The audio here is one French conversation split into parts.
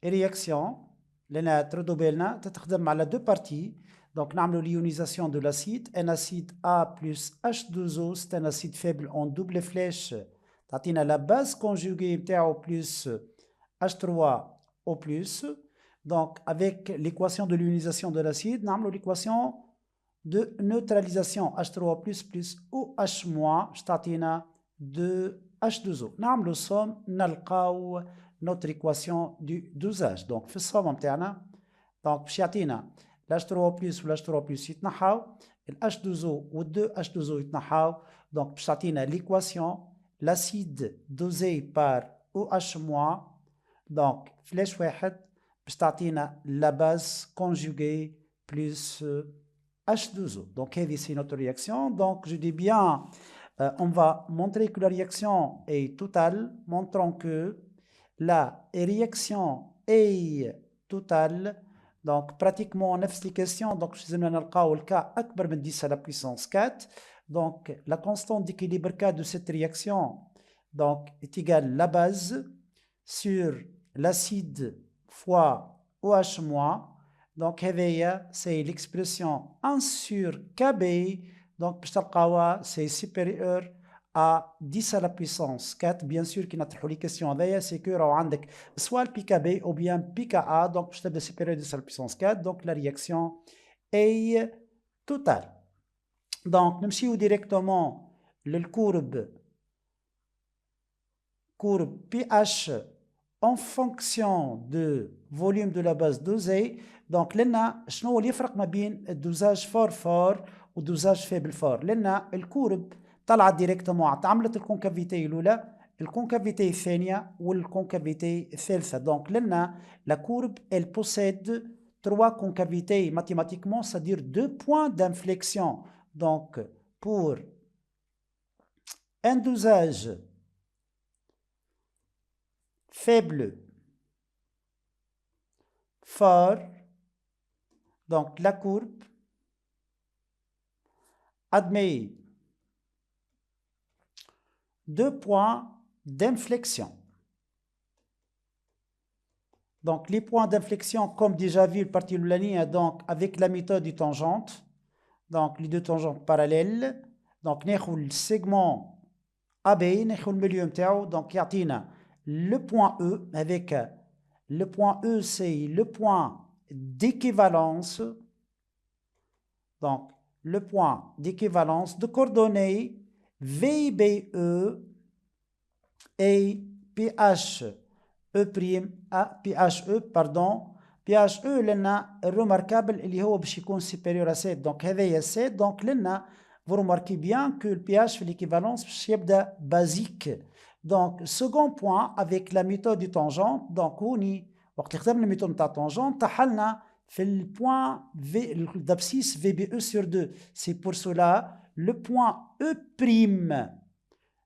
réaction لنا تردوا بالنا تتخدم على deux parties. Donc نعملوا l'ionisation de l'acide. Un acide A plus H2O, c'est un acide faible en double flèche. تعطينا la base conjuguée بتاعه plus H3O+. Donc avec l'équation de l'ionisation de l'acide, نعملوا l'équation de neutralisation H3O+, plus OH- تعطينا 2H2O. نعملوا somme نلقاو notre équation du dosage. Donc في الصوم بتاعنا donc باش يعطينا H3O+ و H3O+ يتنحاو ال H2O و 2H2O يتنحاو. donc باش تعطينا l'équation l'acide dosé par OH- donc flèche واحد باش تعطينا la base conjuguée plus H2O. Donc c'est notre réaction. Donc je dis bien on va montrer que la réaction est totale, montrant que la réaction est totale. Donc pratiquement نفس les questions. Donc je vais نلقاو الكا أكبر من 10 à la puissance 4. Donc la constante d'équilibre K de cette réaction donc, est égale la base sur l'acide fois OH-. Donc c'est l'expression 1 sur Kb. Donc c'est supérieur à 10 à la puissance 4. Bien sûr, qui n'a pas les questions c'est que soit le pKb ou bien pKa. Donc c'est supérieur à 10 à la puissance 4. Donc la réaction est totale. Donc nous directement le courbe pH en fonction de volume de la base dosée. Donc لنا شنو هو اللي يفرق ما بين الدوزاج فور والدوزاج فيبل فور؟ لنا الكورب طلعت ديريكتومون عملت الكونكافيتي الاولى الكونكافيتي الثانيه والكونكافيتي الثالثه. دونك لنا لا كورب elle possède 3 concavités mathématiquement, c'est-à-dire 2 points d'inflexion. Donc pour un dosage faible fort, donc la courbe admet 2 points d'inflexion. Donc les points d'inflexion, comme déjà vu, le parti de la ligne, donc avec la méthode du tangente, donc les deux tangentes parallèles, donc nous le segment AB, nous le milieu متاعو, donc يعطينا le point E, avec le point E, c'est le point d'équivalence. Donc, le point d'équivalence de coordonnées VBE et PHE', PHE, pardon, PHE لنا remarquable اللي هو باش يكون supérieur à 7. Donc هذايا 7. Donc لنا vous remarquez bien que le pH في l'équivalence باش يبدا basique. Donc second point avec la méthode du tangente. Donc هوني وقت اللي خدمنا الميثود نتاع التانجنت تحلنا في le point d'abscisse VBE sur 2. C'est pour cela le point E',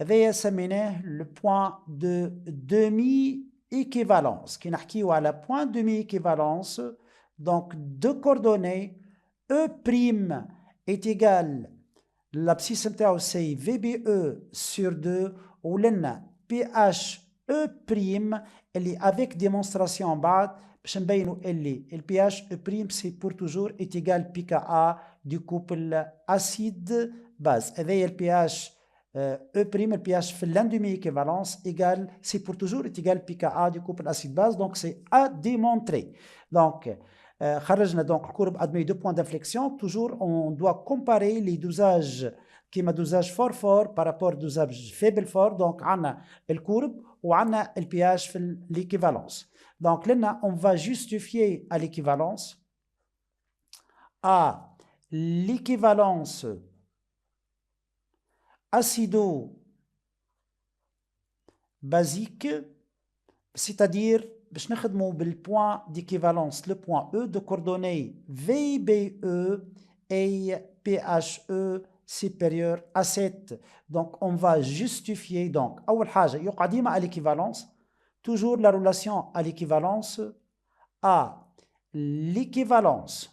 هذايا سميناه le point de demi-équivalence. Qui نحكيو على point demi-équivalence, donc deux coordonnées E' est égal l'abscisse نتاعو c'est VBE sur 2 ولنا PHE' اللي avec démonstration بعد باش نبينوا اللي ال PHE' c'est pour toujours est égal pKa du couple acide base. هذايا ال pH E', le pH في l'indemi-équivalence égal, c'est pour toujours est égal pKa du couple acide base. Donc c'est à démontrer. Donc خرجنا donc le courbe admet 2 points d'inflexion. Toujours on doit comparer les dosages qui est dosage fort par rapport au dosage faible fort. Donc on a le courbe ou on a le pH في l'équivalence. Donc là on va justifier à l'équivalence à l'équivalence acido-basique, c'est-à-dire باش نخدموا بالpoint d'équivalence le point E de coordonnées VBE et PHE supérieur à 7. Donc on va justifier donc أول حاجة يقع ديما à l'équivalence, toujours la relation à l'équivalence à l'équivalence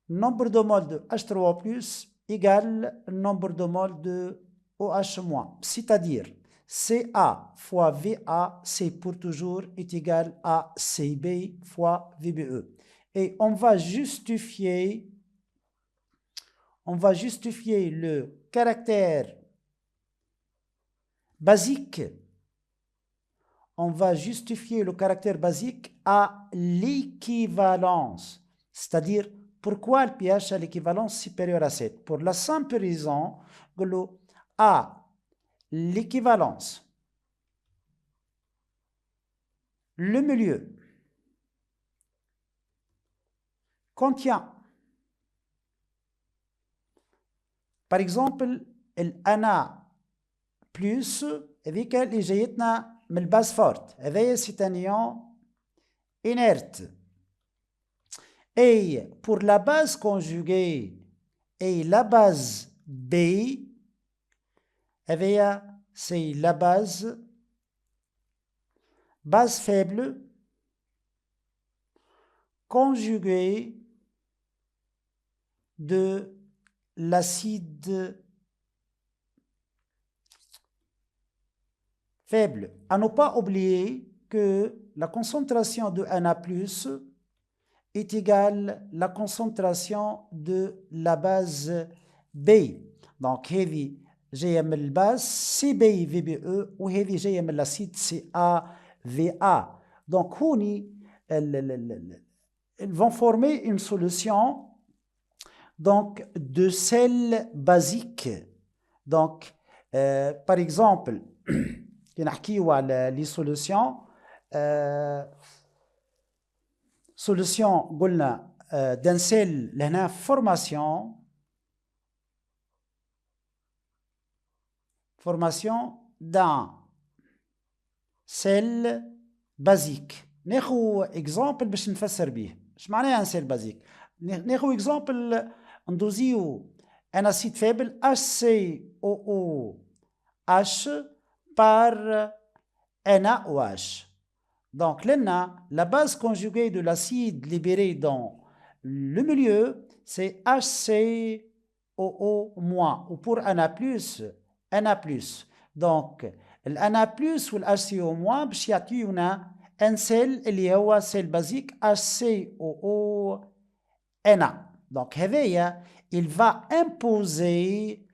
nombre de moles de H3O+ égale nombre de moles de OH-. C'est-à-dire, CA fois VA, c'est pour toujours est égal à CB fois VBE. Et on va justifier le caractère basique. On va justifier le caractère basique à l'équivalence. C'est-à-dire, pourquoi le pH a l'équivalence supérieure à 7? Pour la simple raison que le A l'équivalence, le milieu contient, par exemple, l'ANA plus avec اللي جايتنا من الباز فورت هذايا c'est un ion inerte. Et pour la base conjuguée et la base B, c'est la base faible conjuguée de l'acide faible. À ne pas oublier que la concentration de Na+ est égale à la concentration de la base B. Donc, هذه جاية من الباز CB VBE وهذه جاية من l'acide CaVa. Donc, ils vont former une solution donc, de sel basique. Donc, par exemple, نحكيو على les solutions solution قلنا d'un sel لهنا formation d'un sel basique. ناخذ exemple باش نفسر به. اش معناها un sel basique؟ ناخذ exemple ندوزيو un acide faible HCOOH par NaOH. Donc, la base conjuguée de l'acide libéré dans le milieu, c'est HCOO-, ou pour Na+. Donc, Na+ ou HCO- باش يعطيونا un sel اللي هو sel basique HCOO-Na. Donc, il va imposer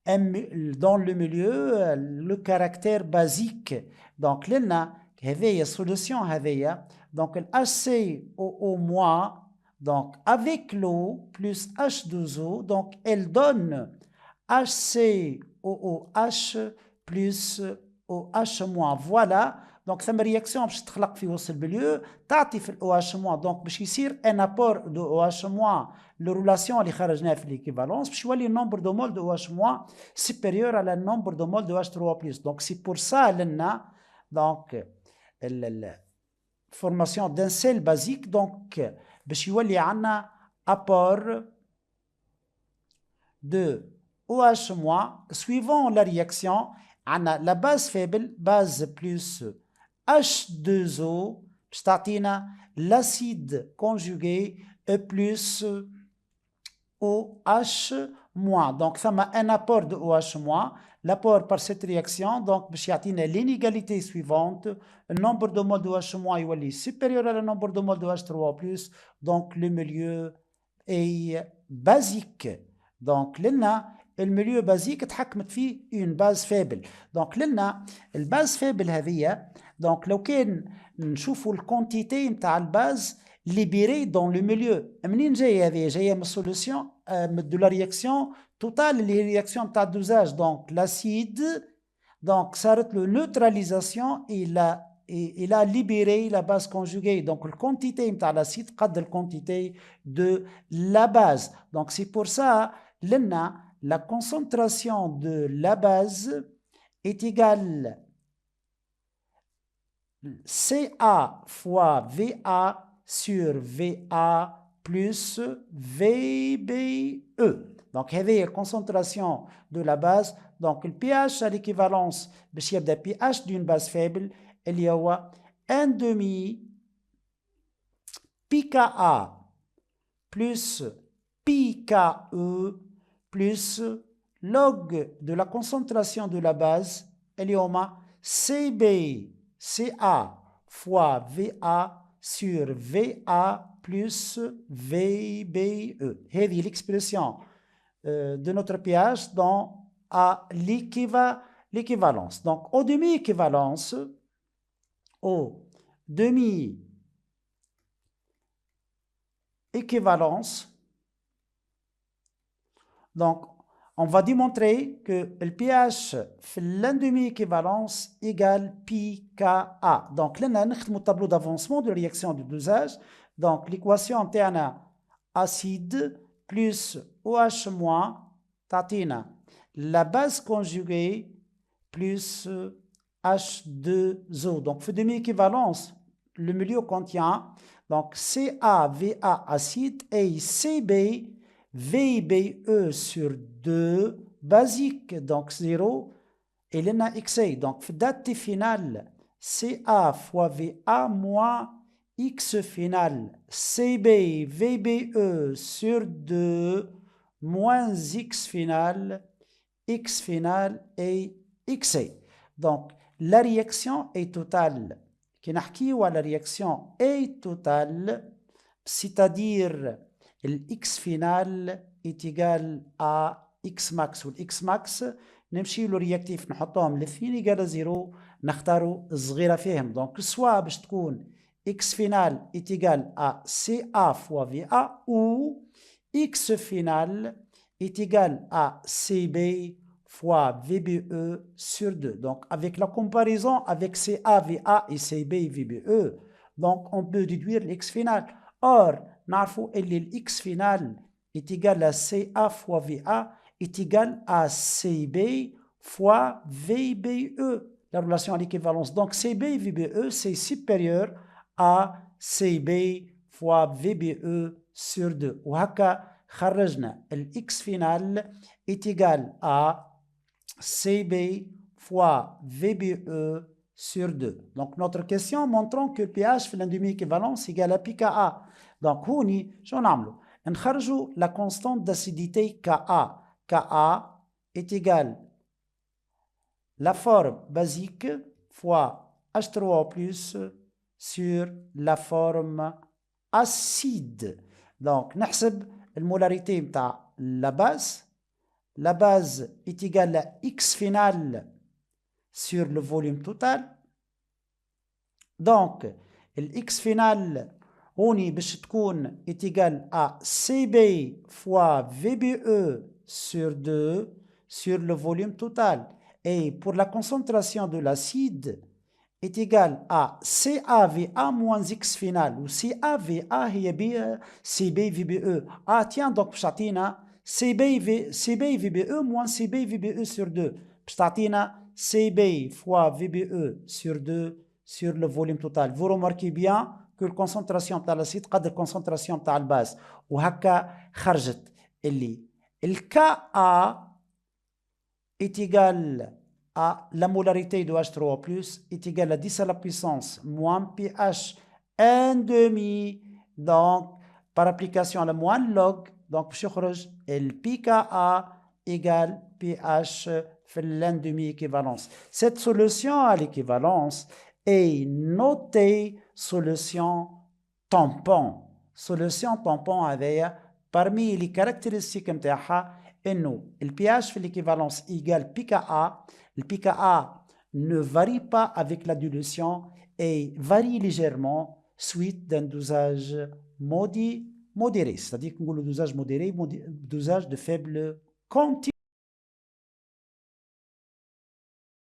dans le milieu le caractère basique. Donc, لنا هذه solution هذه. Donc, le HCOO-, donc avec l'eau plus H2O, donc elle donne HCOOH plus OH-. Voilà. Donc, ثم réaction باش تخلق في وسط المليو تعطي في OH-. donc باش يصير un apport de OH- le relation اللي خرجناها في l'équivalence باش يولي nombre de mol de OH- supérieur à la nombre de mol de H3+. Donc, c'est pour ça لنا donc la formation d'un sel basique. Donc, باش يولي عندنا apport de OH- suivant la réaction عندنا la base faible base plus H2O باش تعطينا l'acide conjugué plus OH-. Donc, ça m'a un apport de OH-. L'apport par cette réaction, donc, باش يعطينا l'inégalité suivante. Le nombre de moles de OH- يولي supérieur à le nombre de moles de H3+. Donc, le milieu est basique. Donc, لنا الميليو بازيك تحكمت فيه une base faible. Donc, لنا الباز فيبل هذه. Donc, لو كان نشوفوا الكونتيتي نتاع الباز libéré dans le milieu. منين جايه هذه؟ جايه من السوليسيون de la réaction totale اللي هي réaction تاع الدوزاج. Donc, l'acide donc صارت له neutralisation il a libéré la base conjuguée. Donc, le quantité نتاع l'acide قد le quantité de la base. Donc, c'est pour ça لنا la concentration de la base est égale Ca fois Va sur Va plus VBE. Donc, هذه la concentration de la base. Donc, le pH à l'équivalence باش يبدا pH d'une base faible اللي هو 1/2 pKa plus pKe plus log de la concentration de la base اللي هما CB, CA fois VA sur VA plus VBE. C'est l'expression de notre pH dans l'équivalence. Donc, au demi-équivalence, donc, on va démontrer que le pH في l'indemi-équivalence égale pKa. Donc, là, nous avons le tableau d'avancement de réaction de dosage. Donc, l'équation interne acide plus OH- tatina. La base conjuguée plus H2O. Donc, pour demi-équivalence, le milieu contient donc CaVa acide et Cb VBE sur 2 basique, donc 0, et l'ena XA. Donc, date finale, CA fois VA moins X final, CB VBE sur 2 moins X final et XA. Donc, la réaction est totale. Qui la réaction est totale, c'est-à-dire l'X final est égal à X max والإكس max نمشي له رياكتيف نحطهم الاثنين يقال 0 نختاروا الصغيرة فيهم دونك سوا باش تكون X final est égal à CA fois VA ou X final est égal à CB fois VBE sur 2. Donc, avec la comparaison avec CA, VA et CB, VBE, donc on peut déduire l'X final. Or, نعرفوا que l'X final est égal à CA fois VA est égal à CB fois VBE. La relation à l'équivalence. Donc, CB, VBE, c'est supérieur à CB fois VBE sur 2. وهكا خرجنا l'X final est égal à CB fois VBE sur 2. Donc, notre question montrant que le pH في l'indemi-équivalence égale à pKa. Donc, هوني شو نعملوا؟ نخرجوا la constante d'acidité Ka. Ka est égal la forme basique fois H3O+, sur la forme acide. Donc, نحسب المولارité بتاع la base. La base est égale à X final sur le volume total. Donc, l'X final est égal à CB fois VBE sur 2 sur le volume total. Et pour la concentration de l'acide, est égal à CaVa moins X final. Ou CaVa هي CB VBE. Ah tiens, donc بشعطينا CB VBE moins CB VBE sur 2. بشتعطينا CB fois VBE sur 2 sur le volume total. Vous remarquez bien que la concentration de l'acide قدر concentration de la base. وهكا خرجت اللي Ka est égal à la molarité de H3O+, est égal à 10 à la puissance moins pH 1/2. Donc, par application à la moins log, donc je خرج le pKa égale pH في l'indemi-équivalence. Cette solution à l'équivalence est notée solution tampon. Solution tampon avec parmi les caractéristiques متاعها انه le pH في l'équivalence égale pKa. Le pKa ne varie pas avec la dilution et varie légèrement suite d'un dosage modéré. C'est-à-dire qu'on a le dosage modéré, dosage de faible quantité.